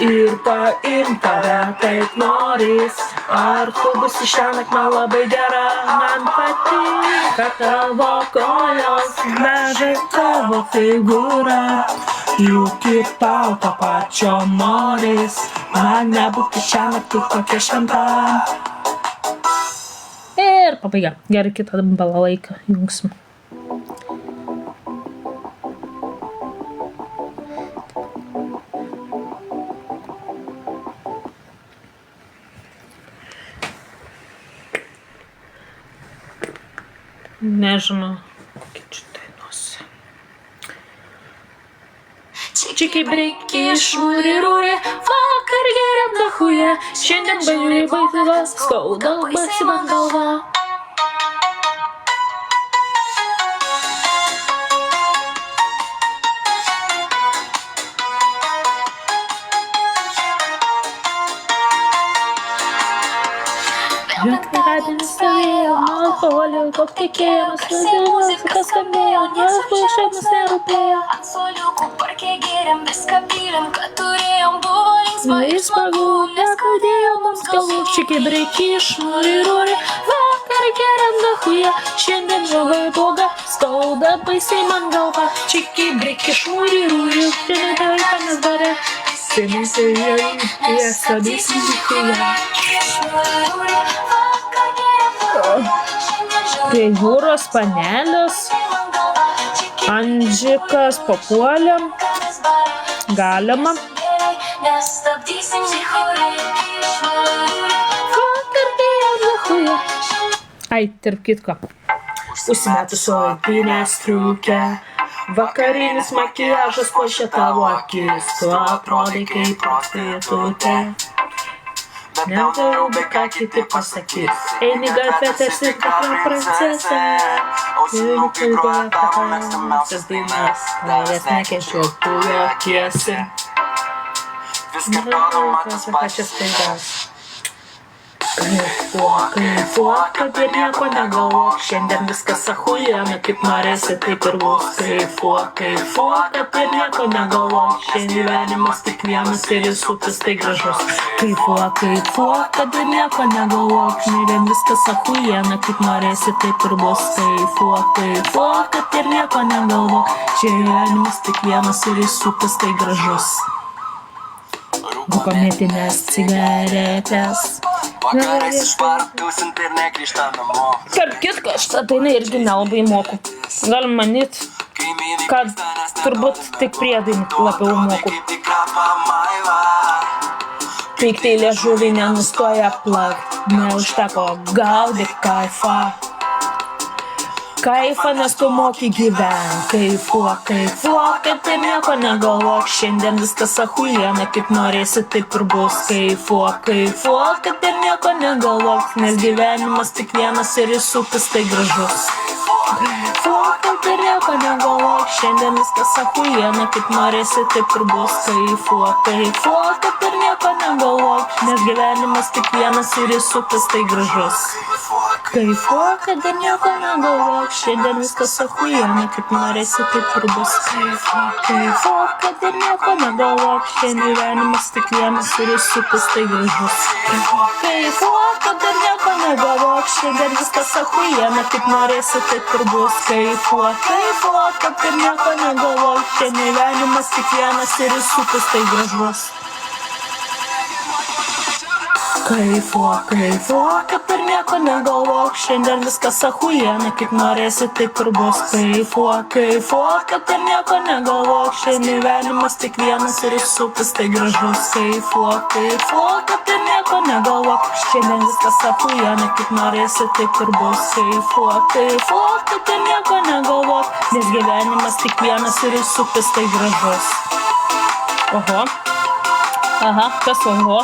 ir paimt tave taip noris. Ar tu būsi šiąnakt man labai gera, man patinka tavo kojos, veža tavo figūra. Juk ir tau to pačio noris, man nebūti šiąnakt tik tokia šventa. Ir pabaiga. Gerai, kitą balalaiką jungsim. Nežinau, kokia čia dainuosi. Čiki-briki, šūri-rūri, vakar geriam dachuja, šiandien baigė baigtuvas, skauda basi man galva. Penktadienis stovėjo, alkoholio, koks tikėjimas, muzika skambėjo, niekas mums nerūpėjo. Ant suoliukų parke gėrėm, viską pylėm, kad turėjom, buvo linksma ir smagu, neskaudėjo mums galvų. Čiki-briki, šūri-rūri, vakar geriam dachuja, šiandien žalai bloga, skauda baisiai man galva. Čiki-briki, šūri-rūri, šiandien vaikamės bare, sėmėsėjai, tiesa, dėsnikyje. Prie jūros panelės Andžikas papuolėm. Galima. Ai, tarp kitko. Užsimetus odinę striukę, vakarinis makiažas puošia tavo akis, tu atrodai kaip prostitutė. Nedaug, bet ką kiti pasakys. Eini gatvę tarsi tikra princesė. Ir kalbėjo pakalbės dainas, tavęs nekenčiu, tu juokiesi. Nedaug, kas pačias klaidas. Kaifuok, kad ir nieko negalvok, šiandien viskas achujame, kaip norėsi, taip ir bus. Kaifuok, kad ir nieko negalvok, šiandien gyvenimas tik vienas ir jis upės tai gražus. Kaifuok, kad ir nieko negalvok, šiandien viskas achujame, kaip norėsi, taip ir bus. Kaifuok, kad ir nieko negalvok, šiandien gyvenimas tik vienas ir jis upės tai gražus. Rūkometinės cigaretės. Vakarais išvartusinti ir negrįžta namo. Tarp kitko, šitą dainą irgi nelabai moku. Galim manyt, kad turbūt tik priedainį labiau moku. Piktai liežuvį nenustoja plakt, neužteko gaudyk kaifą. Kaifą, nes tu moki gyvent. Kaifuok, kad ir nieko negalvok, šiandien viskas achujena, kaip norėsi, taip ir bus. Kaifuok, kad ir nieko negalvok, nes gyvenimas tik vienas ir jis upės tai gražus. Kaifuok, kad ir nieko negalvok, šiandien viskas achujena, kaip norėsi, taip ir bus. Kaifuok, kad ir nieko negalvok, nes gyvenimas tik vienas ir jis upės tai gražus. Kaifuok, kad ir nieko negalvok, šiandien viskas achujena, kaip norėsi, taip ir bus. Kaifuok, kad ir nieko negalvok, šiandien gyvenimas tik vienas ir jis upės tai gražus. Kaifuok, kad ir nieko negalvok, šiandien viskas achujena, kaip norėsi, taip ir bus. Kaifuok, kad ir nieko negalvok, šiandien gyvenimas tik vienas ir jis upės tai gražus. Kaifuok, kad ir nieko negalvok, šiandien viskas achujena, kaip norėsi, taip ir bus. Kaifuok, kad ir nieko negalvok, šiandien gyvenimas tik vienas ir jis upės tai gražus. Kaifuok, kad ir nieko negalvok, šiandien viskas achujena, kaip norėsi, taip ir bus. Kaifuok, kad ir nieko negalvok, nes gyvenimas tik vienas ir jis upės tai gražus. Oho. Aha, kas oho?